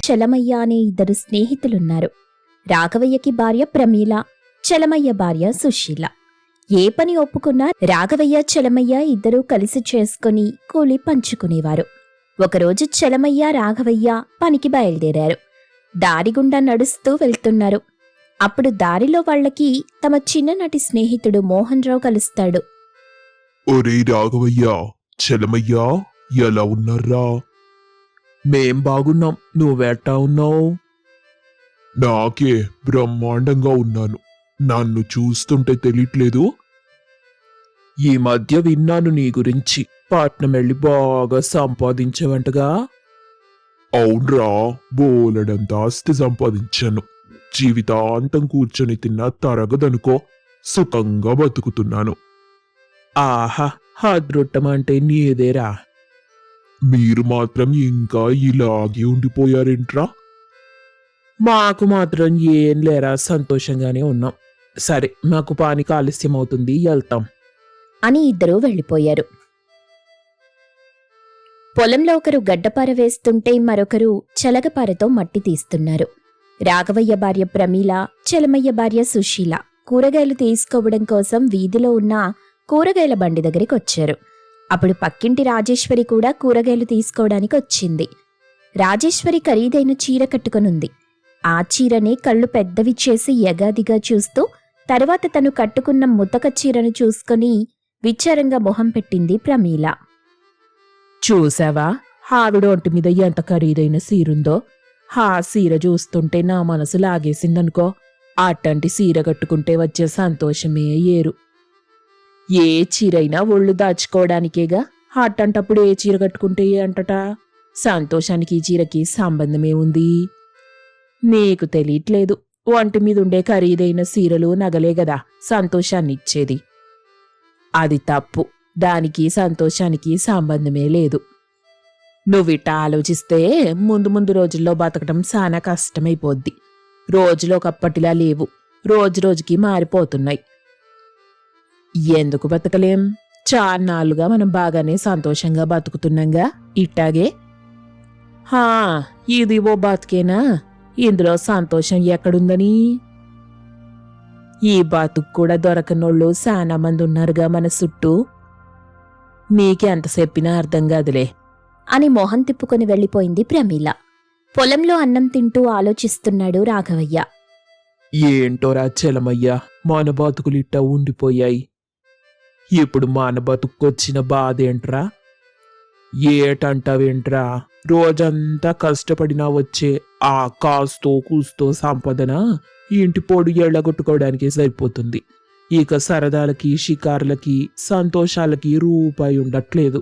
చలమయ్య అనే ఇద్దరు స్నేహితులున్నారు. రాఘవయ్యకి భార్య ప్రమీల, చలమయ్య భార్య సుశీల. ఏ పని ఒప్పుకున్నా రాఘవయ్య చలమయ్య ఇద్దరూ కలిసి చేసుకుని కూలి పంచుకునేవారు. ఒకరోజు చలమయ్య రాఘవయ్య పనికి బయలుదేరారు. దారిగుండా నడుస్తూ వెళ్తున్నారు. అప్పుడు దారిలో వాళ్లకి తమ చిన్ననాటి స్నేహితుడు మోహన్ రావు కలుస్తాడు. ఒరే రాఘవయ్య, చలమయ్య, ఎలా ఉన్నారా? మేం బాగున్నాం, నువ్వెట్టా ఉన్నావు? నాకే బ్రహ్మాండంగా ఉన్నాను. నన్ను చూస్తుంటే తెలియట్లేదు. ఈ మధ్య విన్నాను నీ గురించి. పట్నం వెళ్ళి బాగా సంపాదించవంటగా. అవునరా, బోలెడంత ఆస్తి సంపాదించాను. జీవితాంతం కూర్చొని తిన్నా తరగదనుకో. సుఖంగా బతుకుతున్నాను. ఆహా, అదృష్టం అంటే నీదేరా. మీరు మాత్రం ఇంకా ఇలాగే ఉండిపోయారేంట్రా? మాకు మాత్రం ఏం లేరా, సంతోషంగానే ఉన్నాం. సరే, మాకు పానికి ఆలస్యం అవుతుంది, వెళ్తాం అని ఇద్దరూ వెళ్ళిపోయారు. పొలంలో ఒకరు గడ్డపార వేస్తుంటే మరొకరు చలగపారతో మట్టి తీస్తున్నారు. రాఘవయ్య భార్య ప్రమీల, చలమయ్య భార్య సుశీల కూరగాయలు తీసుకోవడం కోసం వీధిలో ఉన్న కూరగాయల బండి దగ్గరికి వచ్చారు. అప్పుడు పక్కింటి రాజేశ్వరి కూడా కూరగాయలు తీసుకోవడానికి వచ్చింది. రాజేశ్వరి ఖరీదైన చీర కట్టుకొనుంది. ఆ చీరనే కళ్ళు పెద్దవి చేసి యగాదిగా చూస్తూ తర్వాత తను కట్టుకున్న ముతక చీరను చూసుకుని విచారంగా మొహం పెట్టింది ప్రమీల. చూసావా, ఆవిడ ఒంటి మీద ఎంత ఖరీదైన సీరుందో. ఆ సీర చూస్తుంటే నా మనసు లాగేసిందనుకో. అట్టంటి సీర కట్టుకుంటే వచ్చే సంతోషమే ఏరు. ఏ చీరైనా ఒళ్ళు దాచుకోవడానికేగా. అట్టంటప్పుడు ఏ చీర కట్టుకుంటే అంటట. సంతోషానికి ఈ చీరకి సంబంధమే ఉంది. నీకు తెలియట్లేదు, ఒంటి మీద ఉండే ఖరీదైన సీరలు నగలే గదా సంతోషాన్నిచ్చేది. అది తప్పు. దానికి సంతోషానికి సంబంధమే లేదు. నువ్విట్టా ఆలోచిస్తే ముందు ముందు రోజుల్లో బతకడం చాలా కష్టమైపోద్ది. రోజులు ఒకప్పటిలా లేవు, రోజు రోజుకి మారిపోతున్నాయి. ఎందుకు బతకలేం? చాన్నాళ్ళుగా మనం బాగానే సంతోషంగా బతుకుతున్నాంగా ఇట్టాగే. హా, ఇది ఓ బతుకేనా? ఇందులో సంతోషం ఎక్కడుందని? ఈ బతుకు కూడా దొరకనోళ్ళు చాలా మంది ఉన్నారుగా మన చుట్టూ. నీకెంత చెప్పినా అర్థం కాదులే అని మొహం తిప్పుకొని వెళ్ళిపోయింది ప్రమీల. పొలంలో అన్నం తింటూ ఆలోచిస్తున్నాడు రాఘవయ్య. ఏంటోరా చలమయ్య, మన బతుకులిట్టా ఉండిపోయాయి. ఇప్పుడు మన బతుక్కొచ్చిన బాధేంట్రా? ఏటంటావేంట్రా? రోజంతా కష్టపడినా వచ్చే ఆ కాస్తో కూస్తో సంపాదన ఇంటి పోడు ఎళ్ళగొట్టుకోవడానికి సరిపోతుంది. ఇక సరదాలకి, షికారులకి, సంతోషాలకి రూపాయి ఉండట్లేదు.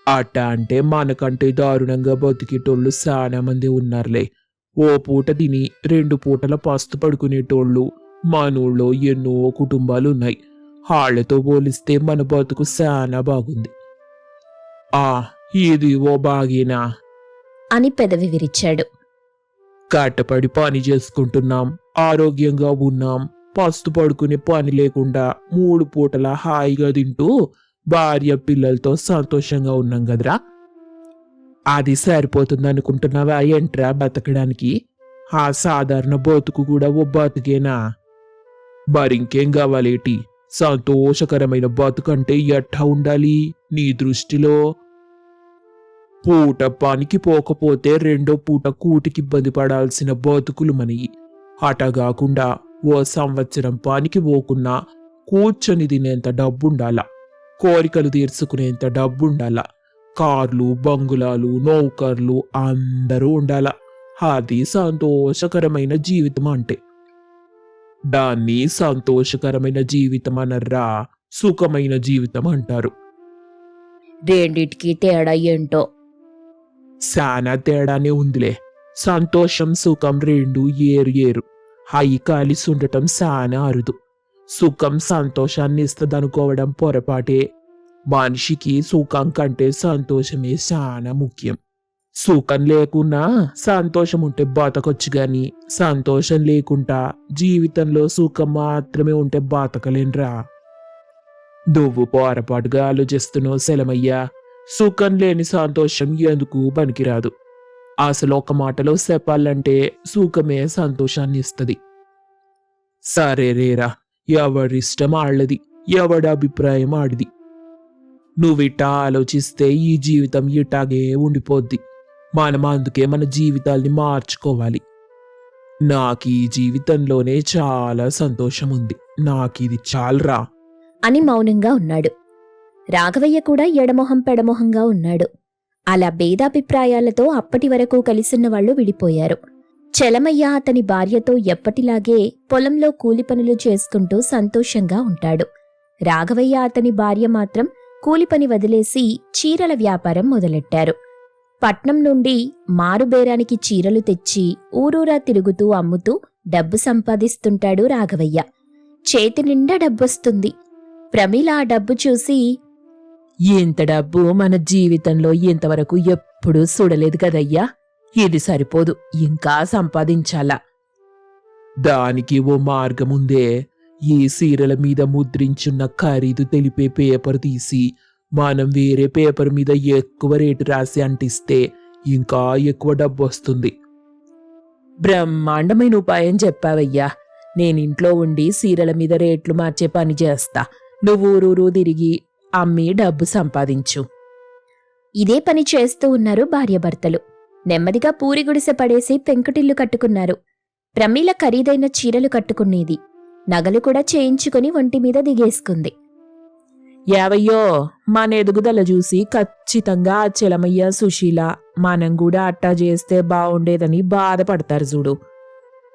అట్ట అంటే మనకంటే దారుణంగా బతికేటోళ్ళు చాలా మంది ఉన్నారులే. ఓ పూట తిని 2 పూటల పస్తు పడుకునేటోళ్ళు మనూళ్ళో ఎన్నో కుటుంబాలున్నాయి. వాళ్ళతో పోలిస్తే మన బతుకు చాలా బాగుంది. ఇది ఓ బాగేనా అని పెదవి విరిచాడు. కట్టపడి పని చేసుకుంటున్నాం, ఆరోగ్యంగా ఉన్నాం, పస్తు పడుకునే పని లేకుండా 3 పూటల హాయిగా తింటూ భార్య పిల్లలతో సంతోషంగా ఉన్నాం కదరా. అది సరిపోతుందనుకుంటున్నావా ఏంట్రా బతకడానికి? ఆ సాధారణ బతుకు కూడా ఓ బతుకేనా? మరింకేం కావాలేటి? సంతోషకరమైన బతుకంటే ఎట్టా ఉండాలి నీ దృష్టిలో? పూట పనికి పోకపోతే 2వ పూట కూటికి ఇబ్బంది పడాల్సిన బతుకులు మనయి. అటగాకుండా ఓ సంవత్సరం పనికి పోకున్నా కూర్చొని తినేంత డబ్బుండాలా, కోరికలు తీర్చుకునేంత డబ్బుండాలా, కార్లు, బంగులాలు, నౌకర్లు అందరూ ఉండాలా. అది సంతోషకరమైన జీవితం అంటే. దాన్ని సంతోషకరమైన జీవితం అనర్రా, సుఖమైన జీవితం అంటారు. రెండిటికి తేడా ఏంటో? శానా తేడానే ఉందిలే. సంతోషం, సుఖం రెండు ఏరు ఏరు. అయి కలిసి ఉండటం శానా అరుదు. సుఖం సంతోషాన్ని ఇస్తదనుకోవడం పొరపాటే. మనిషికి సుఖం కంటే సంతోషమే చాలా ముఖ్యం. సుఖం లేకున్నా సంతోషం ఉంటే బతకొచ్చు గాని, సంతోషం లేకుండా జీవితంలో సుఖం మాత్రమే ఉంటే బతకలేన్రా. నువ్వు పొరపాటుగా ఆలోచిస్తున్నావు సెలమయ్యా. సుఖం లేని సంతోషం ఎందుకు పనికిరాదు. అసలు ఒక మాటలో చెప్పాలంటే సుఖమే సంతోషాన్ని ఇస్తుంది. సరే రేరా, ఎవరిష్టం ఆళ్ళది, ఎవడి అభిప్రాయం ఆడిది. నువ్విట్టా ఆలోచిస్తే ఈ జీవితం ఇటాగే ఉండిపోద్ది. మనం అందుకే మన జీవితాల్ని మార్చుకోవాలి. నాకు ఈ జీవితంలోనే చాలా సంతోషం ఉంది. నాకిది చాలరా. అని మౌనంగా ఉన్నాడు. రాఘవయ్య కూడా ఎడమొహం పెడమొహంగా ఉన్నాడు. అలా భేదాభిప్రాయాలతో అప్పటి వరకు కలిసున్న వాళ్ళు విడిపోయారు. చలమయ్య అతని భార్యతో ఎప్పటిలాగే పొలంలో కూలి పనులు చేసుకుంటూ సంతోషంగా ఉంటాడు. రాఘవయ్య అతని భార్య మాత్రం కూలిపని వదిలేసి చీరల వ్యాపారం మొదలెట్టారు. పట్నం నుండి మారుబేరానికి చీరలు తెచ్చి ఊరూరా తిరుగుతూ అమ్ముతూ డబ్బు సంపాదిస్తుంటాడు రాఘవయ్య. చేతి నిండా డబ్బొస్తుంది. ప్రమీల ఆ డబ్బు చూసి, ఇంత డబ్బు మన జీవితంలో ఇంతవరకు ఎప్పుడూ చూడలేదు కదయ్యా, ఇది సరిపోదు, ఇంకా సంపాదించాలా. దానికి ఓ మార్గముందే. ఈ సీరల మీద ముద్రించున్న ఖరీదు తెలిపే పేపర్ తీసి మనం వేరే పేపర్ మీద ఎక్కువ రేటు రాసి అంటిస్తే ఇంకా ఎక్కువ డబ్బు వస్తుంది. బ్రహ్మాండమైన ఉపాయం చెప్పావయ్యా. నేనింట్లో ఉండి సీరల మీద రేట్లు మార్చే పని చేస్తా. నువ్వు ఊరూరు తిరిగి అమ్మి డబ్బు సంపాదించు. ఇదే పని చేస్తూ ఉన్నారు భార్యాభర్తలు. నెమ్మదిగా పూరి గుడిసె పడేసి పెంకుటిల్లు కట్టుకున్నారు. ప్రమీల ఖరీదైన చీరలు కట్టుకునేది. నగలు కూడా చేయించుకుని ఒంటిమీద దిగేసుకుంది. యావయ్యో, మన ఎదుగుదల చూసి ఖచ్చితంగా ఆ చలమయ్య సుశీల మనం కూడా అట్టా చేస్తే బావుండేదని బాధపడతారు చూడు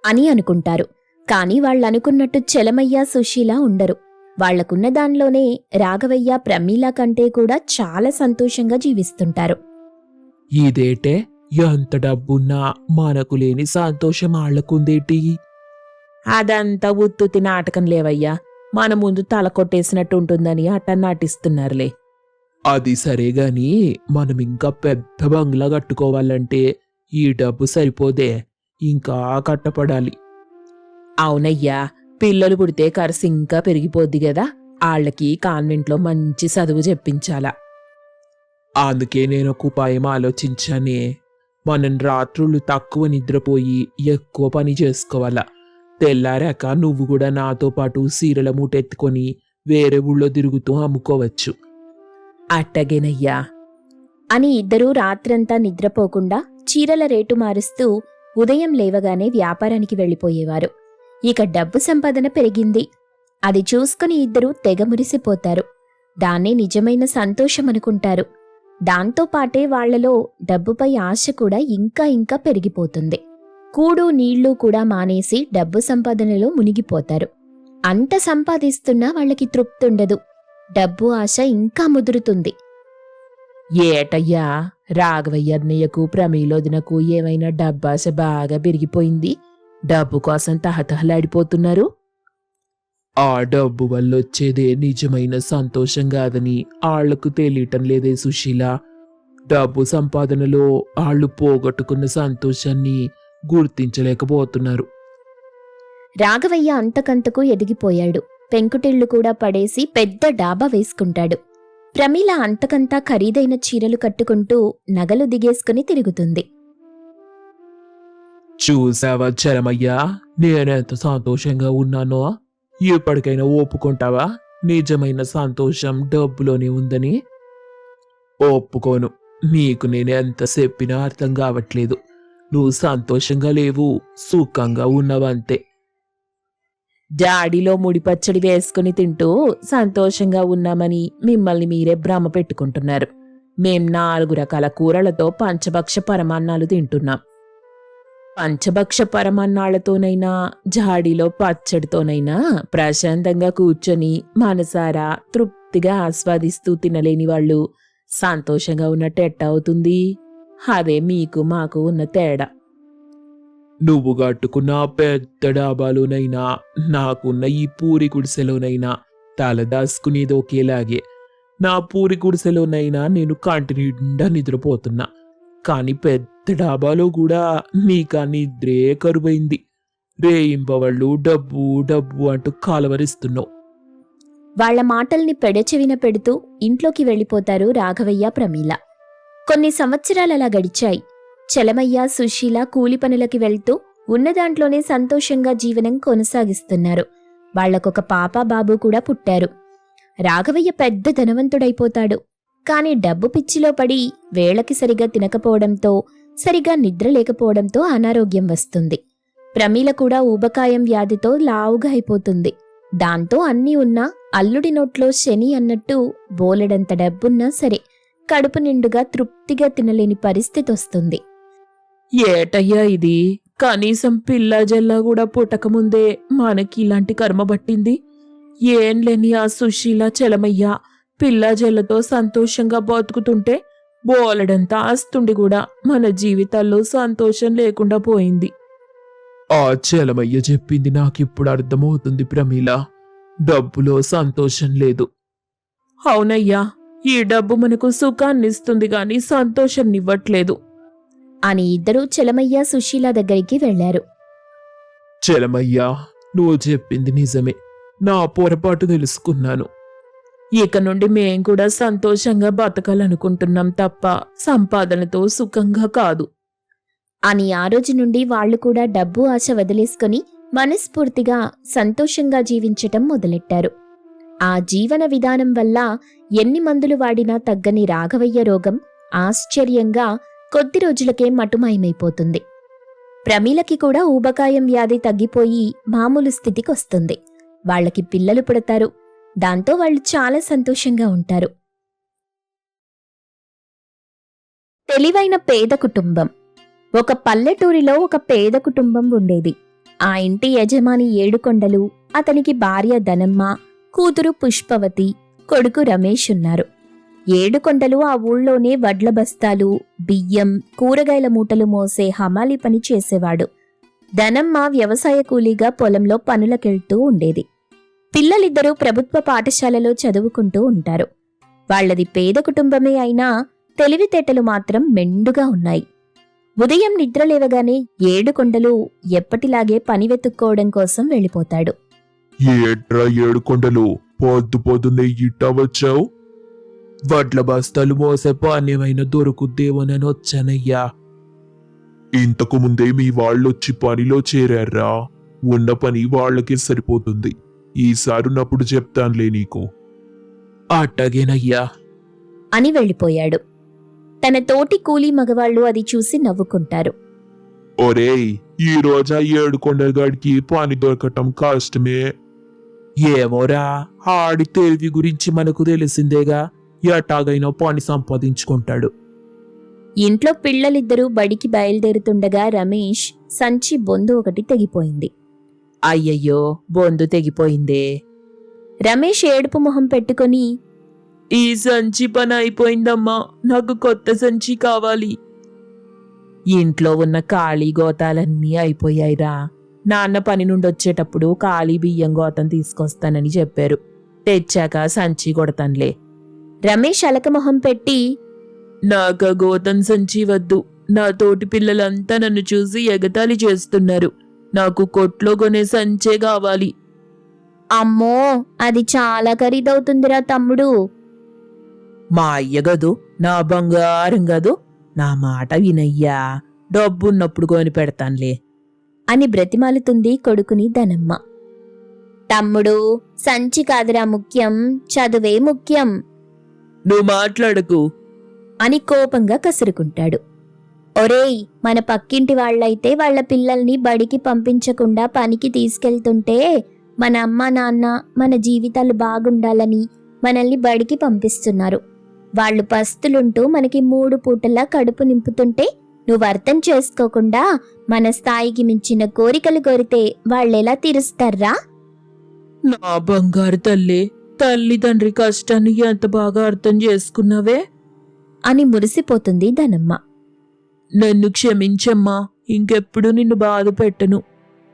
అని అనుకుంటారు. కాని వాళ్ళనుకున్నట్టు చలమయ్య సుశీల ఉండరు. వాళ్లకున్న దానిలోనే రాఘవయ్య ప్రమీల కంటే కూడా చాలా సంతోషంగా జీవిస్తుంటారు. ఇదేటే, ఎంత డబ్బున్నా మనకు లేని సంతోషం ఆళ్లకుందేటి? అదంతా ఉత్తుతి నాటకం లేవయ్యా. మన ముందు తల కొట్టేసినట్టు ఉంటుందని అట్ట నాటిస్తున్నారులే. అది సరేగాని మనం ఇంకా పెద్ద బంగ్లా కట్టుకోవాలంటే ఈ డబ్బు సరిపోదే, ఇంకా కట్టపడాలి. అవునయ్యా, పిల్లలు పుడితే ఖర్చు ఇంకా పెరిగిపోద్ది గదా. ఆళ్లకి కాన్వెంట్లో మంచి చదువు చెప్పించాలా. అందుకే నేను ఒక ఉపాయం ఆలోచించానే. మనం రాత్రులు తక్కువ నిద్రపోయి ఎక్కువ పని చేసుకోవాలా. తెల్లారాక నువ్వు కూడా నాతో పాటు సీరల మూటెత్తుకొని వేరే ఊళ్ళో తిరుగుతూ అమ్ముకోవచ్చు. అట్టగేనయ్యా అని ఇద్దరూ రాత్రంతా నిద్రపోకుండా చీరల రేటు మారుస్తూ ఉదయం లేవగానే వ్యాపారానికి వెళ్ళిపోయేవారు. ఇక డబ్బు సంపాదన పెరిగింది. అది చూసుకుని ఇద్దరూ తెగ మురిసిపోతారు. దాన్నే నిజమైన సంతోషమనుకుంటారు. దాంతోపాటే వాళ్లలో డబ్బుపై ఆశ కూడా ఇంకా ఇంకా పెరిగిపోతుంది. కూడు నీళ్లు కూడా మానేసి డబ్బు సంపాదనలో మునిగిపోతారు. అంత సంపాదిస్తున్నా వాళ్ళకి తృప్తుండదు. డబ్బు ఆశ ఇంకా ముదురుతుంది. ఏటయ్యా, రాఘవయ్య అన్నయ్యకు ప్రమీలోదినకు ఏమైనా డబ్బాశ బాగా పెరిగిపోయింది. డబ్బు కోసం తహతహలాడిపోతున్నారు. ఆ డబ్బు వల్ల వచ్చేదే నిజమైన సంతోషం కాదని ఆళ్లకు తెలియటం లేదే సుశీల. డబ్బు సంపాదనలో ఆళ్లు పోగొట్టుకున్న సంతోషాన్ని గుర్తించలేకపోతున్నారు. రాఘవయ్య అంతకంతకు ఎదిగిపోయాడు. పెంకుటిళ్లు కూడా పడేసి పెద్ద డాబా వేసుకుంటాడు. ప్రమీల అంతకంతా ఖరీదైన చీరలు కట్టుకుంటూ నగలు దిగేసుకుని తిరుగుతుంది. చూసావా చలమయ్యా, నేనెంత సంతోషంగా ఉన్నానో? ఇప్పటికైనా ఒప్పుకుంటావా నిజమైన సంతోషం డబ్బులోనే ఉందని? ఒప్పుకోను. నీకు నేను ఎంత చెప్పినా అర్థం కావట్లేదు. నువ్వు సంతోషంగా లేవు, సుఖంగా ఉన్నావంతే. జాడీలో ముడి పచ్చడి వేసుకుని తింటూ సంతోషంగా ఉన్నామని మిమ్మల్ని మీరే భ్రమ పెట్టుకుంటున్నారు. మేం 4 రకాల కూరలతో పంచభక్ష పరమాన్నాలు తింటున్నాం. పంచభక్ష పరమాన్నాళ్లతోనైనా జాడీలో పచ్చడితోనైనా ప్రశాంతంగా కూర్చొని మనసారా తృప్తిగా ఆస్వాదిస్తూ తినలేని వాళ్ళు సంతోషంగా ఉన్నట్టు ఎట్ట అవుతుంది? అదే మీకు మాకు ఉన్న తేడా. నువ్వు కట్టుకున్న పెద్ద డాబాలోనైనా నాకున్న ఈ పూరి గుడిసెలోనైనా తల దాసుకునేది ఒకేలాగే. నా పూరి గుడిసెలోనైనా నేను కంటి నిండా నిద్రపోతున్నా. కాని పెద్ద డాబాలో కూడా నీకా నిద్రే కరువైంది. రేయింబవళ్ళు డబ్బు డబ్బు అంటూ కాలవరిస్తున్నావు. వాళ్ల మాటల్ని పెడచెవిన పెడుతూ ఇంట్లోకి వెళ్ళిపోతారు రాఘవయ్య ప్రమీల. కొన్ని సంవత్సరాలలా గడిచాయి. చలమయ్య సుశీల కూలి పనులకి వెళ్తూ ఉన్నదాంట్లోనే సంతోషంగా జీవనం కొనసాగిస్తున్నారు. వాళ్లకొక పాప బాబు కూడా పుట్టారు. రాఘవయ్య పెద్ద ధనవంతుడైపోతాడు. కాని డబ్బు పిచ్చిలో పడి వేళకి సరిగా తినకపోవడంతో, సరిగా నిద్ర లేకపోవడంతో అనారోగ్యం వస్తుంది. ప్రమీల కూడా ఊబకాయం వ్యాధితో లావుగా అయిపోతుంది. దాంతో అన్నీ ఉన్నా అల్లుడి నోట్లో శని అన్నట్టు బోలెడంత డబ్బున్నా సరే కడుపు నిండుగా తృప్తిగా తినలేని పరిస్థితి వస్తుంది. ఏటయ్యా ఇది? కనీసం పిల్ల జల్లా కూడా పుట్టకముందే మనకి ఇలాంటి కర్మ పట్టింది. ఏం లేని ఆ సుశీల చలమయ్య పిల్ల జల్లతో సంతోషంగా బతుకుతుంటే బోలెడంత ఆస్తుండి కూడా మన జీవితాల్లో సంతోషం లేకుండా పోయింది. ఆ చలమయ్య చెప్పింది నాకిప్పుడు అర్థమవుతుంది ప్రమీల. డబ్బులో సంతోషం లేదు. అవునయ్యా, ఈ డబ్బు మనకు సుఖాన్నిస్తుంది గాని సంతోషాన్నివ్వట్లేదు అని ఇద్దరూ చలమయ్య సుశీల దగ్గరికి వెళ్లారు. చలమయ్యా, నువ్వు చెప్పింది నిజమే. నా పొరపాటు తెలుసుకున్నాను. ఇక నుండి మేం కూడా సంతోషంగా బతకాలనుకుంటున్నాం తప్ప సంపాదనతో సుఖంగా కాదు అని ఆ రోజు నుండి వాళ్లు కూడా డబ్బు ఆశ వదిలేసుకుని మనస్ఫూర్తిగా సంతోషంగా జీవించటం మొదలెట్టారు. ఆ జీవన విధానం వల్ల ఎన్ని మందులు వాడినా తగ్గని రాఘవయ్య రోగం ఆశ్చర్యంగా కొద్ది రోజులకే మటుమాయమైపోతుంది. ప్రమీలకి కూడా ఊబకాయం వ్యాధి తగ్గిపోయి మామూలు స్థితికొస్తుంది. వాళ్లకి పిల్లలు పుడతారు. దాంతో వాళ్ళు చాలా సంతోషంగా ఉంటారు. తెలివైన పేద కుటుంబం. ఒక పల్లెటూరిలో ఒక పేద కుటుంబం ఉండేది. ఆ ఇంటి యజమాని ఏడుకొండలు, అతనికి భార్య ధనమ్మ, కూతురు పుష్పవతి, కొడుకు రమేష్ ఉన్నారు. ఏడుకొండలు ఆ ఊళ్ళోనే వడ్ల బస్తాలు, బియ్యం, కూరగాయల మూటలు మోసే హమాలి పని చేసేవాడు. ధనమ్మ వ్యవసాయ కూలీగా పొలంలో పనులకెళ్తూ ఉండేది. పిల్లలిద్దరూ ప్రభుత్వ పాఠశాలలో చదువుకుంటూ ఉంటారు. వాళ్లది పేద కుటుంబమే అయినా తెలివితేటలు మాత్రం మెండుగా ఉన్నాయి. ఉదయం నిద్రలేవగానే ఏడుకొండలు ఎప్పటిలాగే పని వెతుక్కోవడం కోసం వెళ్ళిపోతాడు. ఏట్రా ఏడుకొండలు, పొద్దు పొద్దున్నే ఇట్టా వచ్చావు? వడ్ల బస్తాలు మోసే పానీయమైన దొరుకుద్దేమోనని వచ్చానయ్యా. ఇంతకు ముందే మీ వాళ్ళొచ్చి పనిలో చేరారా? ఉన్న పని వాళ్ళకే సరిపోతుంది. ఈసారున్నప్పుడు చెప్తానులే నీకు. అట్టగేనయ్యా అని వెళ్ళిపోయాడు. తన తోటి కూలీ మగవాళ్లు అది చూసి నవ్వుకుంటారు. ఒరేయ్, ఈ రోజా ఏడుకొండగాడికి పని దొరకటం కష్టమే. ఏమోరా, ఆడి తెలివి గురించి మనకు తెలిసిందేగా. ఎట్టాగైనా పని సంపాదించుకుంటాడు. ఇంట్లో పిల్లలిద్దరూ బడికి బయలుదేరుతుండగా రమేష్ సంచి బొందు ఒకటి తెగిపోయింది. అయ్యయ్యో, బొందు తెగిపోయిందే. రమేష్ ఏడుపు మొహం పెట్టుకుని, ఈ సంచి పని అయిపోయిందమ్మా, నాకు కొత్త సంచి కావాలి. ఇంట్లో ఉన్న ఖాళీ గోతాలన్నీ అయిపోయాయిరా. నాన్న పని నుండి వచ్చేటప్పుడు ఖాళీ బియ్యం గోతం తీసుకొస్తానని చెప్పారు. తెచ్చాక సంచి కొడతానులే. రమేష్ అలకమొహం పెట్టి, నాకా గోతం సంచి వద్దు. నా తోటి పిల్లలంతా నన్ను చూసి ఎగతాళి చేస్తున్నారు. నాకు కొట్లో కొనే సంచే కావాలి. అమ్మో, అది చాలా ఖరీదవుతుందిరా తమ్ముడు. మా అయ్య గదు, నా బంగారం గదు, నా మాట వినయ్యా. డబ్బున్నప్పుడు కొని పెడతానులే అని బ్రతిమాలుతుంది కొడుకుని ధనమ్మ. తమ్ముడు, సంచి కాదురా ముఖ్యం, చదువే ముఖ్యం నువ్వు మాట్లాడకు అని కోపంగా కసురుకుంటాడు. ఒరేయ్, మన పక్కింటి వాళ్లైతే వాళ్ల పిల్లల్ని బడికి పంపించకుండా పనికి తీసుకెళ్తుంటే మన అమ్మ నాన్న మన జీవితాలు బాగుండాలని మనల్ని బడికి పంపిస్తున్నారు. వాళ్లు పస్తులుంటూ మనకి 3 పూటలా కడుపు నింపుతుంటే నువ్వు అర్థం చేసుకోకుండా మన స్థాయికి మించిన కోరికలు కోరితే వాళ్ళెలా తీరుస్తారా? నా బంగారు తల్లి, తల్లిదండ్రి కష్టాన్ని ఎంత బాగా అర్థం చేసుకున్నావే అని మురిసిపోతుంది ధనమ్మ. నన్ను క్షమించమ్మా, ఇంకెప్పుడు నిన్ను బాధ పెట్టను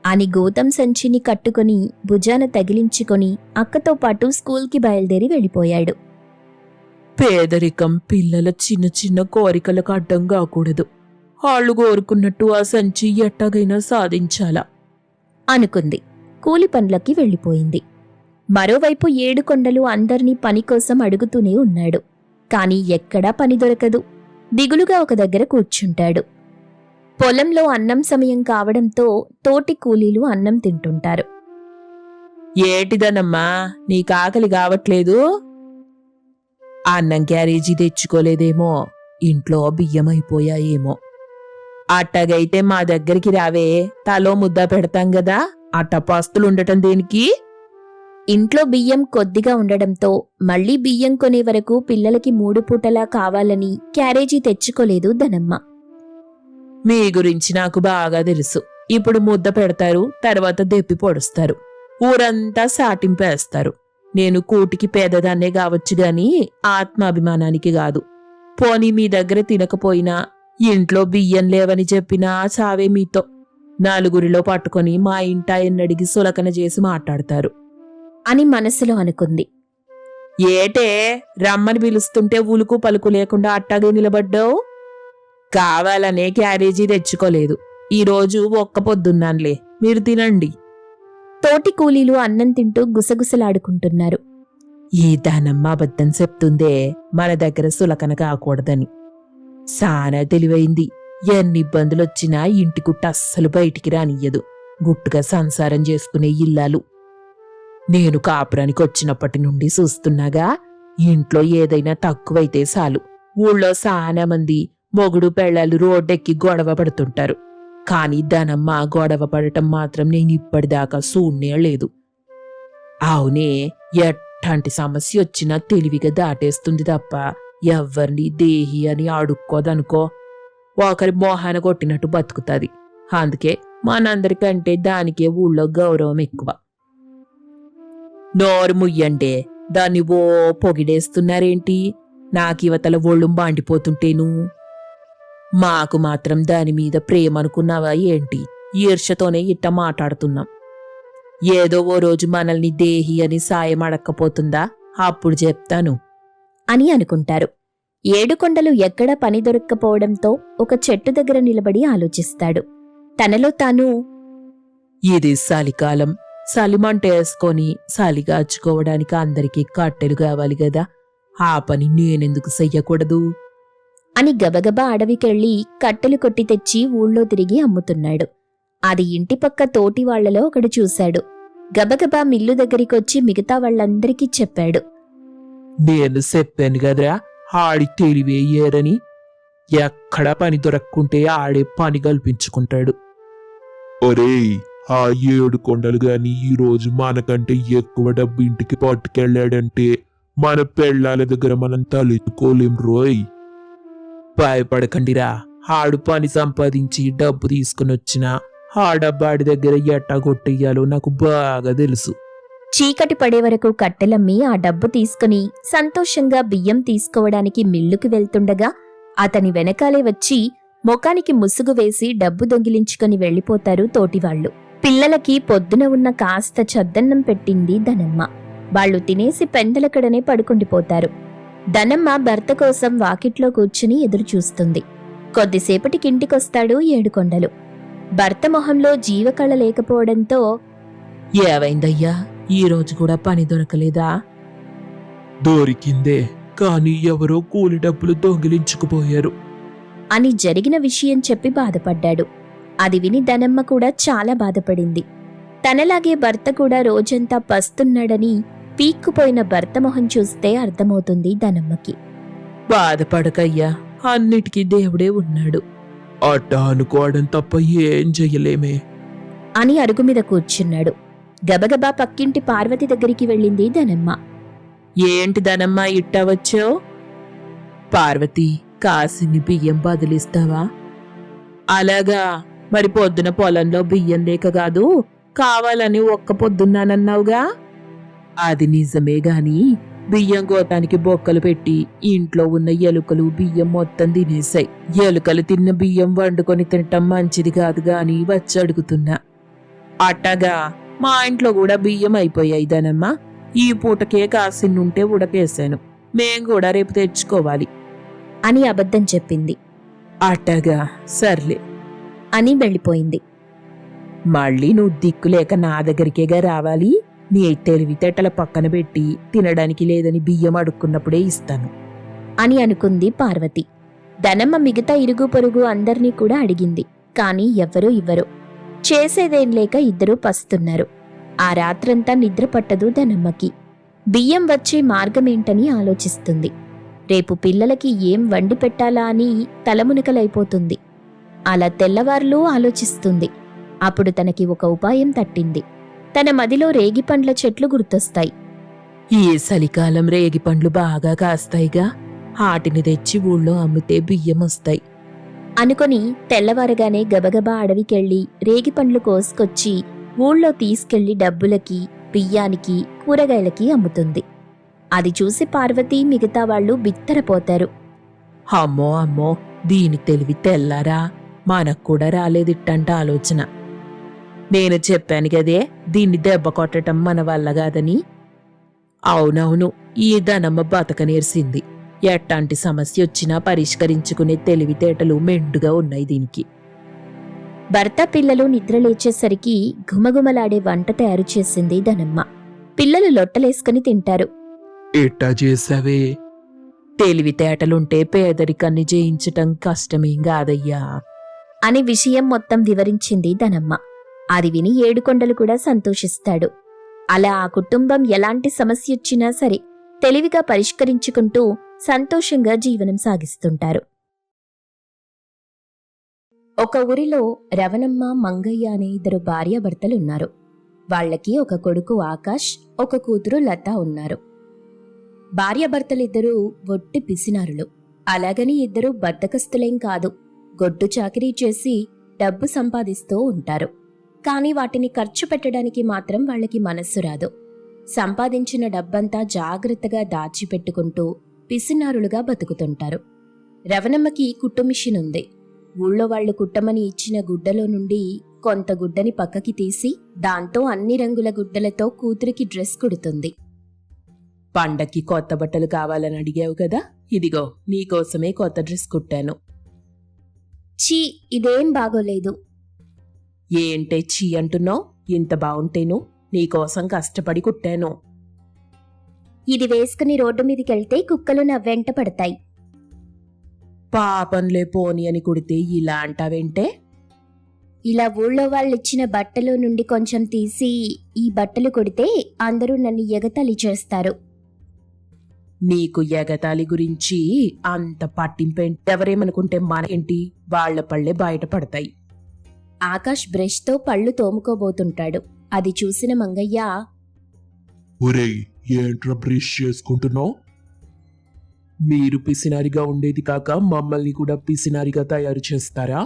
అని గోతం సంచిని కట్టుకుని భుజాన తగిలించుకొని అక్కతో పాటు స్కూల్కి బయలుదేరి వెళ్ళిపోయాడు. పేదరికం పిల్లల చిన్న చిన్న కోరికలకు అడ్డం కాకూడదు. వాళ్ళు కోరుకున్నట్టు ఆ సంచి ఎట్టాగైనా సాధించాలా అనుకుంది. కూలి పనులకి వెళ్ళిపోయింది. మరోవైపు ఏడుకొండలు అందర్నీ పని కోసం అడుగుతూనే ఉన్నాడు. కాని ఎక్కడా పని దొరకదు. దిగులుగా ఒక దగ్గర కూర్చుంటాడు. పొలంలో అన్నం సమయం కావడంతో తోటి కూలీలు అన్నం తింటుంటారు. ఏటిదనమ్మా నీకు ఆకలి కావట్లేదు? అన్నం క్యారేజీ తెచ్చుకోలేదేమో, ఇంట్లో బియ్యం అయిపోయాయేమో. అట్టగైతే మా దగ్గరికి రావే, తలో ముద్ద పెడతాం గదా. అట్ట పస్తులుండటం దేనికి? ఇంట్లో బియ్యం కొద్దిగా ఉండడంతో మళ్లీ బియ్యం కొనే వరకు పిల్లలకి 3 పూటలా కావాలని క్యారేజీ తెచ్చుకోలేదు ధనమ్మ. మీ గురించి నాకు బాగా తెలుసు. ఇప్పుడు ముద్ద పెడతారు, తర్వాత దెప్పి పొడుస్తారు, ఊరంతా సాటింపేస్తారు. నేను కూటికి పేదదాన్నే కావచ్చు గాని ఆత్మాభిమానానికి కాదు. పోనీ మీ దగ్గర తినకపోయినా ఇంట్లో బియ్యం లేవని చెప్పినా చావే మీతో. నలుగురిలో పట్టుకొని మా ఇంటాయన్నడిగి సులకన చేసి మాట్లాడతారు అని మనసులో అనుకుంది. ఏటే రమ్మని పిలుస్తుంటే ఉలుకు పలుకు లేకుండా అట్టాగే నిలబడ్డావు? కావాలనే క్యారేజీ తెచ్చుకోలేదు. ఈరోజు ఒక్క పొద్దున్నానులే, మీరు తినండి. తోటి కూలీలు అన్నం తింటూ గుసగుసలాడుకుంటున్నారు. ఈ దానమ్మ అబద్ధం చెప్తుందే, మన దగ్గర సులకన కాకూడదని. సానా తెలివైంది. ఎన్ని ఇబ్బందులొచ్చినా ఇంటి గుట్ట అస్సలు బయటికి రానియ్యదు. గుట్టుగా సంసారం చేసుకునే ఇల్లాలు. నేను కాపురానికి వచ్చినప్పటి నుండి చూస్తున్నాగా, ఇంట్లో ఏదైనా తక్కువైతే చాలు ఊళ్ళో సానా మంది మొగుడు పెళ్ళాలు రోడ్డెక్కి గొడవ పడుతుంటారు. కాని దానమ్మ గొడవ పడటం మాత్రం నేను ఇప్పటిదాకా చూడనే లేదు. అవునే, ఎట్లాంటి సమస్య వచ్చినా తెలివిగా దాటేస్తుంది తప్ప ఎవ్వరిని దేహి అని అడుక్కోదనుకో. ఒకరి మోహాన కొట్టినట్టు బతుకుతుంది. అందుకే మనందరికంటే దానికే ఊళ్ళో గౌరవం ఎక్కువ. నోరు ముయ్యండే, దాన్ని ఓ పొగిడేస్తున్నారేంటి? నాకివతల ఒళ్ళు బాండిపోతుంటేను. మాకు మాత్రం దాని మీద ప్రేమ అనుకున్నావా ఏంటి? ఈర్ష్యతోనే ఇట్ట మాట్లాడుతున్నాం. ఏదో ఓ రోజు మనల్ని దేహి అని సాయం అడక్కపోతుందా? అప్పుడు చెప్తాను అని అనుకుంటారు. ఏడుకొండలు ఎక్కడా పని దొరక్కపోవడంతో ఒక చెట్టు దగ్గర నిలబడి ఆలోచిస్తాడు. తనలో తాను, ఇది చలికాలం, చలిమంట వేసుకొని చలిగాచుకోవడానికి అందరికీ కట్టెలు కావాలి గదా. ఆ పని నేనెందుకు చెయ్యకూడదు అని గబగబా అడవికెళ్ళి కట్టెలు కొట్టి తెచ్చి ఊళ్ళో తిరిగి అమ్ముతున్నాడు. అది ఇంటిపక్క తోటి వాళ్లలో ఒకడు చూశాడు. గబగబా మిల్లు దగ్గరికొచ్చి మిగతా వాళ్ళందరికీ చెప్పాడు. నేను చెప్పాను గదరా, ఆడి తెలివే ఏరని. ఎక్కడ పని దొరక్కుంటే ఆడే పని కల్పించుకుంటాడు. ఒరేయ్, ఆ 7 కొండలు గాని ఈ రోజు మనకంటే ఎక్కువ డబ్బు ఇంటికి పట్టుకెళ్ళాడంటే మన పెళ్ళాల దగ్గర మనం తలెత్తుకోలేం రోయ్. భయపడకండిరా, ఆడు పని సంపాదించి డబ్బు తీసుకునొచ్చినా ఆ డబ్బాడి దగ్గర ఎట్టా కొట్టెయ్యాలో నాకు బాగా తెలుసు. చీకటి పడే వరకు కట్టెలమ్మి ఆ డబ్బు తీసుకుని సంతోషంగా బియ్యం తీసుకోవడానికి మిల్లుకి వెళ్తుండగా అతని వెనకాలే వచ్చి మొఖానికి ముసుగు వేసి డబ్బు దొంగిలించుకుని వెళ్లిపోతారు తోటివాళ్లు. పిల్లలకి పొద్దున ఉన్న కాస్త చద్దన్నం పెట్టింది ధనమ్మ. వాళ్లు తినేసి పెందలకడనే పడుకుండిపోతారు. ధనమ్మ భర్త కోసం వాకిట్లో కూర్చుని ఎదురుచూస్తుంది. కొద్దిసేపటికింటికొస్తాడు ఏడుకొండలు. భర్త మొహంలో జీవకళ లేకపోవడంతో, ఏవైందయ్యా, ఈ రోజు కూడా పని దొరకలేదా? దొరికిందే, కానీ ఎవరో కూలి డబ్బులు దొంగిలించుకుపోయారు అని జరిగిన విషయం చెప్పి బాధపడ్డాడు. అది విని ధనమ్మ కూడా చాలా బాధపడింది. తనలాగే భర్త కూడా రోజంతా పస్తున్నాడని పీక్కుపోయిన భర్త మొహం చూస్తే అర్థమవుతుంది ధనమ్మకి. బాధపడకయ్యా, అన్నిటికీ దేవుడే ఉన్నాడు. అట్టా అనుకోవడం తప్ప ఏం చెయ్యలేమే అని అరుగు మీద కూర్చున్నాడు. గబగబా పక్కింటి పార్వతి దగ్గరికి వెళ్ళింది ధనమ్మ. ఏంటి ధనమ్మ ఇట్టా వచ్చావు? పార్వతి, కాసిని బియ్యం బదిలిస్తావా? అలాగా, మరి పొద్దున పొలంలో బియ్యం లేక కాదు, కావాలని ఒక్క పొద్దున్నానన్నావుగా. అది నిజమే గాని బియ్యం గోతానికి బొక్కలు పెట్టి ఇంట్లో ఉన్న ఎలుకలు బియ్యం మొత్తం తినేశాయి. ఎలుకలు తిన్న బియ్యం వండుకొని తినటం మంచిది కాదు గాని వచ్చి అడుగుతున్నా. అట్టగా మా ఇంట్లో కూడా బియ్యం అయిపోయాయి ధనమ్మ. ఈ పూటకే కాసిన్నుంటే ఉడకేశాను. మేం కూడా రేపు తెచ్చుకోవాలి అని అబద్ధం చెప్పింది. అట్టగా, సర్లే అని వెళ్ళిపోయింది. మళ్ళీ నువ్వు దిక్కులేక నా దగ్గరికేగా రావాలి. నీ తెలివితేటల పక్కన పెట్టి తినడానికి లేదని బియ్యం అడుక్కున్నప్పుడే ఇస్తాను అని అనుకుంది పార్వతి. ధనమ్మ మిగతా ఇరుగు పొరుగు అందర్నీ కూడా అడిగింది. కాని ఎవ్వరూ ఇవ్వరు. చేసేదేం లేక ఇద్దరూ పస్తున్నారు. ఆ రాత్రంతా నిద్ర పట్టదు ధనమ్మకి. బియ్యం వచ్చే మార్గమేంటని ఆలోచిస్తుంది. రేపు పిల్లలకి ఏం వండి పెట్టాలా అని తలమునకలైపోతుంది. అలా తెల్లవార్లు ఆలోచిస్తుంది. అప్పుడు తనకి ఒక ఉపాయం తట్టింది. తన మదిలో రేగిపండ్ల చెట్లు గుర్తొస్తాయి. ఈ చలికాలం రేగిపండ్లు బాగా కాస్తాయిగా, వాటిని తెచ్చి ఊళ్ళో అమ్మితే బియ్యం వస్తాయి అనుకొని తెల్లవారగానే గబగబా అడవికెళ్ళి రేగిపండ్లు కోసుకొచ్చి ఊళ్ళో తీసుకెళ్లి డబ్బులకి, బియ్యానికి, కూరగాయలకి అమ్ముతుంది. అది చూసి పార్వతి మిగతా వాళ్ళు బిత్తరపోతారు. అమ్మో అమ్మో, దీని తెలివి తెల్లారా, మనకు కూడా రాలేదిట్టంట ఆలోచన. నేను చెప్పాను కదే, దీన్ని దెబ్బ కొట్టడం మన వల్ల కాదని. అవునవును, ఈ ధనమ్మ బతక నేర్సింది. ఎట్టాంటి సమస్య వచ్చినా పరిష్కరించుకునే తెలివితేటలు మెండుగా ఉన్నాయి దీనికి. భర్త పిల్లలు నిద్రలేచేసరికి ఘుమఘుమలాడే వంట తయారు చేసింది ధనమ్మ. పిల్లలు లొట్టలేసుకుని తింటారు. ఎట్టా చేసావే? తెలివితేటలుంటే పేదరికాన్ని జయించటం కష్టమేం కాదయ్యా అని విషయం మొత్తం వివరించింది ధనమ్మ. అది విని ఏడుకొండలు కూడా సంతోషిస్తాడు. అలా ఆ కుటుంబం ఎలాంటి సమస్య వచ్చినా సరే తెలివిగా పరిష్కరించుకుంటూ సంతోషంగా జీవనం సాగిస్తుంటారు. ఒక ఊరిలో రవణమ్మ, మంగయ్య అనే ఇద్దరు భార్యాభర్తలున్నారు. వాళ్లకి ఒక కొడుకు ఆకాష్, ఒక కూతురు లత ఉన్నారు. భార్యాభర్తలిద్దరూ ఒట్టి పిసినారులు. అలాగని ఇద్దరూ బద్దకస్తులేం కాదు. గొడ్డు చాకిరీ చేసి డబ్బు సంపాదిస్తూ ఉంటారు. కాని వాటిని ఖర్చు పెట్టడానికి మాత్రం వాళ్ళకి మనస్సు రాదు. సంపాదించిన డబ్బంతా జాగ్రత్తగా దాచిపెట్టుకుంటూ పిసినారులుగా బతుకుతుంటారు. రవణమ్మకి కుట్టు మిషన్ ఉంది. ఊళ్ళో వాళ్లు కుట్టమని ఇచ్చిన గుడ్డలో నుండి కొంత గుడ్డని పక్కకి తీసి దాంతో అన్ని రంగుల గుడ్డలతో కూతురికి డ్రెస్ కుడుతుంది. పండక్కి కొత్త బట్టలు కావాలని అడిగావు కదా, ఇదిగో నీకోసమే కొత్త డ్రెస్ కుట్టాను. ఛీ, ఇదేం బాగోలేదు. ఏంటే చీ అంటున్నావు? ఇంత బావుంటేను నీకోసం కష్టపడి కుట్టాను. ఇది వేసుకుని రోడ్డు మీదకెళ్తే కుక్కలు నా వెంట పడతాయి. పాపంలే పోని అని కుడితే ఇలా అంటావేంటే? ఇలా ఊళ్ళో వాళ్ళిచ్చిన బట్టలు నుండి కొంచెం తీసి ఈ బట్టలు కొడితే అందరూ నన్ను ఎగతాళి చేస్తారు. నీకు ఎగతాళి గురించి అంత పట్టింపేంటి? ఎవరేమనుకుంటే మనకేంటి? వాళ్ల పళ్ళే బయటపడతాయి. ఆకాష్ బ్రష్తో పళ్ళు తోముకోబోతుంటాడు. అది చూసిన మంగయ్య, ఒరేయ్, ఏంట్రా బ్రష్ చేసుకుంటున్నావు? మీరు పిసినారిగా ఉండేది కాక మమ్మల్ని కూడా పిసినారిగా తయారు చేస్తారా?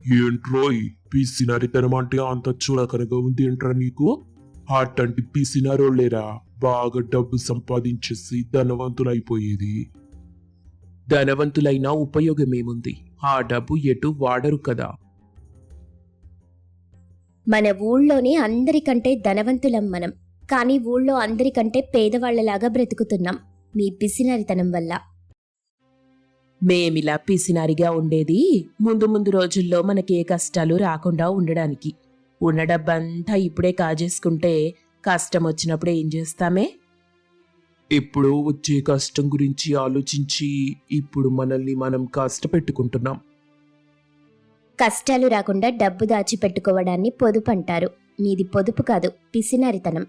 ఏంట్రోయ్, పిసినారితనం అంటే అంత చులకనగా ఉంది ఏంట్రా నీకు? అట్టంటి పిసినారోళ్ళేరా బాగా డబ్బు సంపాదించేసి ధనవంతులైపోయేది. ధనవంతులైనా ఉపయోగమేముంది? ఆ డబ్బు ఎటు వాడరు కదా. మన ఊళ్ళోనే అందరికంటే ధనవంతులం మనం. కానీ ఊళ్ళో అందరికంటే పేదవాళ్లలాగా బ్రతుకుతున్నాం మీ పిసినారితనం వల్ల. మేమిలా పిసినారిగా ఉండేది ముందు ముందు రోజుల్లో మనకే కష్టాలు రాకుండా ఉండడానికి. ఉన్న డబ్బంతా ఇప్పుడే కాజేసుకుంటే కష్టం వచ్చినప్పుడు ఏం చేస్తామే? ఎప్పుడో వచ్చే కష్టం గురించి ఆలోచించి ఇప్పుడు మనల్ని మనం కష్టపెట్టుకుంటున్నాం. కష్టాలు రాకుండా డబ్బు దాచిపెట్టుకోవడాన్ని పొదుపు అంటారు. మీది పొదుపు కాదు, పిసినారితనం.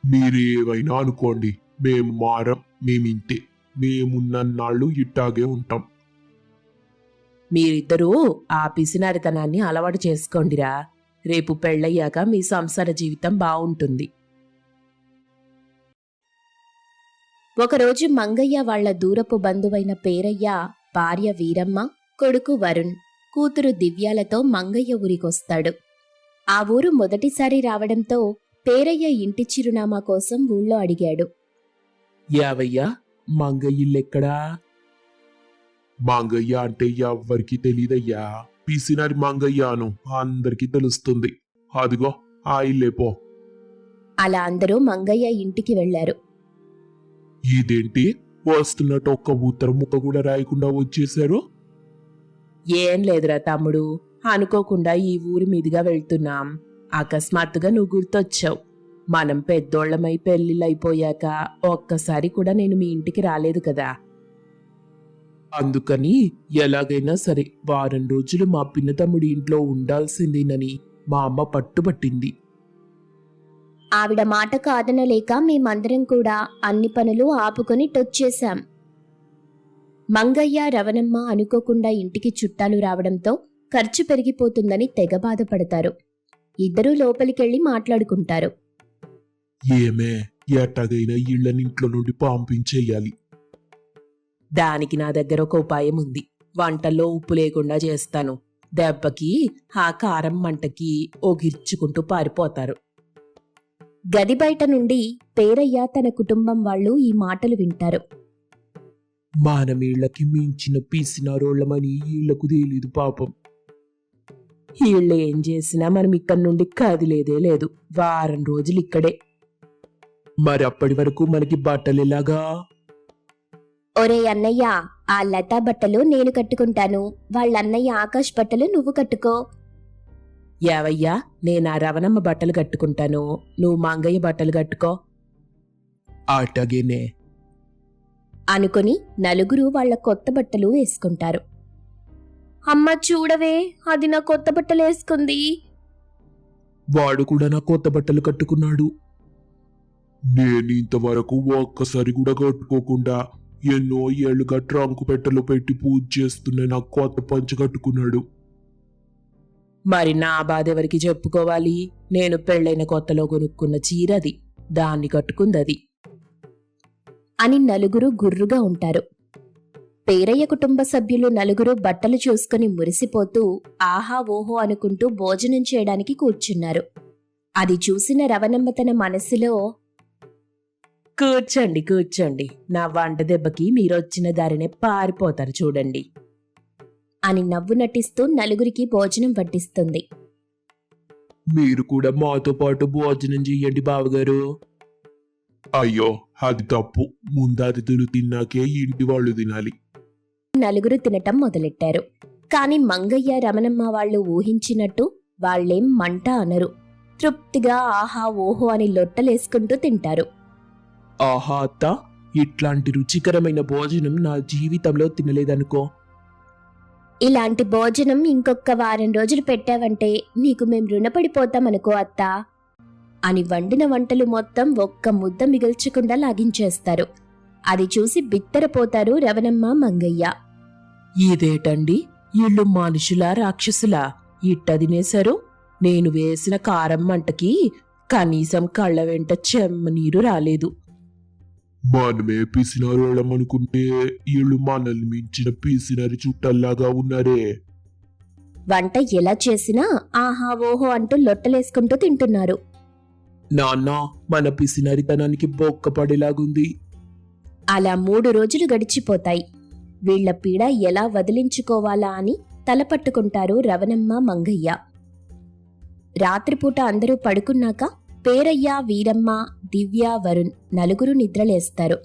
మీరేవైనా అనుకోండి, మేము మారం, మేమింతే. మేమున్నన్నాళ్ళు ఇట్టాగే ఉంటాం. మీరిద్దరూ ఆ పిసినారితనాన్ని అలవాటు చేసుకోండిరా. రేపు పెళ్ళయ్యాక మీ సంసార జీవితం బావుంటుంది. ఒకరోజు మంగయ్య వాళ్ల దూరపు బంధువైన పేరయ్య, భార్య వీరమ్మ, కొడుకు వరుణ్, కూతురు దివ్యాలతో మంగయ్య ఊరికొస్తాడు. ఆ ఊరు మొదటిసారి రావడంతో పేరయ్య ఇంటి చిరునామా కోసం ఊళ్ళో అడిగాడు. యావయ్యా, మంగయ్యిల్లెక్కడా? మంగయ్య అంటే ఎవ్వరికి తెలీదయ్యా. పిసినారి మంగయ్యాను అందరికీ తెలుస్తుంది. అదిగో ఆ ఇల్లేపో. అలా అందరూ మంగయ్య ఇంటికి వెళ్లారు. ఇదేంటి వస్తున్నట్టు ఒక్క ఉత్తరం ముక్క కూడా రాయకుండా వచ్చేశారు? ఏం లేదురా తమ్ముడు, అనుకోకుండా ఈ ఊరి మీదుగా వెళ్తున్నాం. అకస్మాత్తుగా నువ్వు గుర్తొచ్చావు. మనం పెద్దోళ్లమై పెళ్లిళ్ళైపోయాక ఒక్కసారి కూడా నేను మీ ఇంటికి రాలేదు కదా. అందుకని ఎలాగైనా సరే వారం రోజులు మా పిన్న తమ్ముడి ఇంట్లో ఉండాల్సిందేనని మా అమ్మ పట్టుబట్టింది. ఆవిడ మాట కాదనలేక మేమందరం కూడా అన్ని పనులు ఆపుకొని టొచ్చేశాం. మంగయ్య రవణమ్మ అనుకోకుండా ఇంటికి చుట్టాలు రావడంతో ఖర్చు పెరిగిపోతుందని తెగ బాధపడతారు. ఇద్దరూ లోపలికెళ్ళి మాట్లాడుకుంటారు. ఏమే, ఎట్టగైనా ఇళ్ళని ఇంట్లో నుండి పంపించేయాలి. దానికి నా దగ్గర ఒక ఉపాయం ఉంది. వంటల్లో ఉప్పు లేకుండా చేస్తాను. దెబ్బకి ఆ కారం మంటకి ఓగిర్చుకుంటూ పారిపోతారు. గది బయట నుండి పేరయ్య తన కుటుంబం వాళ్ళు ఈ మాటలు వింటారు. మానమీళ్లకి మించిన పీసినారోళ్ళమని వీళ్లకు తెలీదు పాపం. వీళ్ళు ఏం చేసినా మనం ఇక్కడి నుండి కదిలేదే లేదు. వారం రోజులు ఇక్కడే. మరి అప్పటి వరకు మనకి బట్టలెలాగా? ఒరే అన్నయ్య, ఆ లతా బట్టలు నేను కట్టుకుంటాను, వాళ్ళన్నయ్య ఆకాష్ బట్టలు నువ్వు కట్టుకో. యావయ్యా, నేను ఆ రవణమ్మ బట్టలు కట్టుకుంటాను, నువ్వు మంగయ్య బట్టలు కట్టుకో అటగేనే అనుకుని నలుగురు వాళ్ళ కొత్త బట్టలు వేసుకుంటారు. అమ్మ చూడవే, అది నా కొత్త బట్టలు వేసుకుంది. వాడు కూడా నా కొత్త బట్టలు కట్టుకున్నాడు. నేను ఇంతవరకు ఒక్కసారి కూడా కట్టుకోకుండా ఎన్నో ఏళ్లుగా ట్రంకు పెట్టెలో పెట్టి పూజ చేస్తున్న నా కొత్త పంచ కట్టుకున్నాడు. మరి నా బాధ ఎవరికి చెప్పుకోవాలి? నేను పెళ్ళైన కొత్తలో కొనుక్కున్న చీరది, దాన్ని కట్టుకుందది అని నలుగురు గుర్రుగా ఉంటారు. పేరయ్య కుటుంబ సభ్యులు నలుగురు బట్టలు చూసుకుని మురిసిపోతూ ఆహా ఓహో అనుకుంటూ భోజనం చేయడానికి కూర్చున్నారు. అది చూసిన రవణమ్మ తన మనసులో, కూర్చోండి కూర్చోండి, నా వంట దెబ్బకి మీరొచ్చిన దారినే పారిపోతారు చూడండి అని నవ్వు నటిస్తూ నలుగురికి భోజనం వడ్డిస్తుంది. మీరు కూడా మాతో పాటు భోజనం చెయ్యండి బావగారు. అయ్యో, అది తప్పు. ముందు అతిథులు తిన్నాకే ఇంటి వాళ్ళు తినాలి. నలుగురు తినటం మొదలెట్టారు. కాని మంగయ్య రమణమ్మ వాళ్ళు ఊహించినట్టు వాళ్లేం మంట అనరు. తృప్తిగా ఆహా ఓహో అని లొట్టలేసుకుంటూ తింటారు. ఆహా అత్త, ఇట్లాంటి రుచికరమైన భోజనం నా జీవితంలో తినలేదనుకో. ఇలాంటి భోజనం ఇంకొక వారం రోజులు పెట్టావంటే నీకు మేం రుణపడిపోతామనుకో అత్తా అని వండిన వంటలు మొత్తం ఒక్క ముద్ద మిగిల్చకుండా లాగించేస్తారు. అది చూసి బిత్తరపోతారు రవణమ్మ మంగయ్య. ఇదేటండి, ఇళ్ళు మనుషులా రాక్షసులా ఇట్ట తినేశారు? నేను వేసిన కారం మంటకి కనీసం కళ్ళ వెంట చెమ్మనీరు రాలేదు. మనమే పిసినారోళ్ళం అనుకుంటే వీళ్ళు మనల్ని మించిన పిసినారి చుట్టల్లాగా ఉన్నారే. వంట ఎలా చేసినా ఆహా ఓహో అంటూ లొట్టలేసుకుంటూ తింటున్నారు. నాన్న, మన పిసినరితనానికి బొక్క పడేలాగుంది. అలా 3 రోజులు గడిచిపోతాయి. వీళ్ల పీడ ఎలా వదిలించుకోవాలా అని తలపట్టుకుంటారు రవణమ్మ మంగయ్య. రాత్రిపూట అందరూ పడుకున్నాక పేరయ్య, వీరమ్మ, దివ్య, వరుణ్ నలుగురు నిద్రలేస్తారు.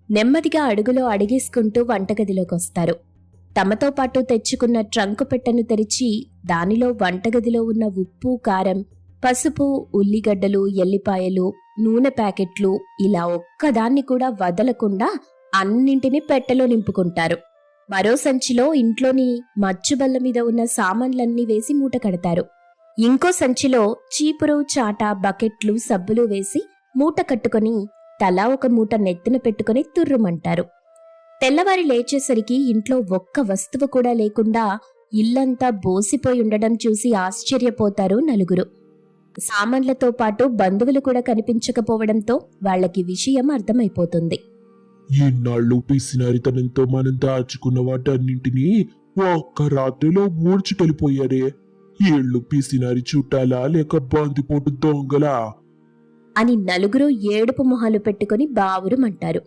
నెమ్మదిగా అడుగులో అడిగేసుకుంటూ వంటగదిలోకొస్తారు. తమతో పాటు తెచ్చుకున్న ట్రంకు పెట్టెను తెరిచి దానిలో వంటగదిలో ఉన్న ఉప్పు, కారం, పసుపు, ఉల్లిగడ్డలు, ఎల్లిపాయలు, నూనె ప్యాకెట్లు ఇలా ఒక్కదాన్ని కూడా వదలకుండా అన్నింటినీ పెట్టెలో నింపుకుంటారు. మరో సంచిలో ఇంట్లోని మచ్చుబల్ల మీద ఉన్న సామాన్లన్నీ వేసి మూట కడతారు. ఇంకో సంచిలో చీపురు, చాట, బకెట్లు, సబ్బులు వేసి మూట కట్టుకుని తలా ఒక మూట నెత్తిన పెట్టుకుని తుర్రుమంటారు. తెల్లవారి లేచేసరికి ఇంట్లో ఒక్క వస్తువు కూడా లేకుండా ఇల్లంతా బోసిపోయి ఉండడం చూసి ఆశ్చర్యపోతారు నలుగురు. సామాన్లతో పాటు బంధువులు కూడా కనిపించకపోవడంతో వాళ్లకి విషయం అర్థమైపోతుంది. ఇన్నాళ్ళు పిసినారితనంతో మనం దాచుకున్న వాటన్నింటినీ ఒక్క రాత్రిలో ఊడ్చుకెళ్ళిపోయారే. ఏళ్ళు పిసినారి చుట్టాలా లేక బందిపోటు దొంగలా అని నలుగురు ఏడుపు మొహాలు పెట్టుకుని బావురుమంటారు.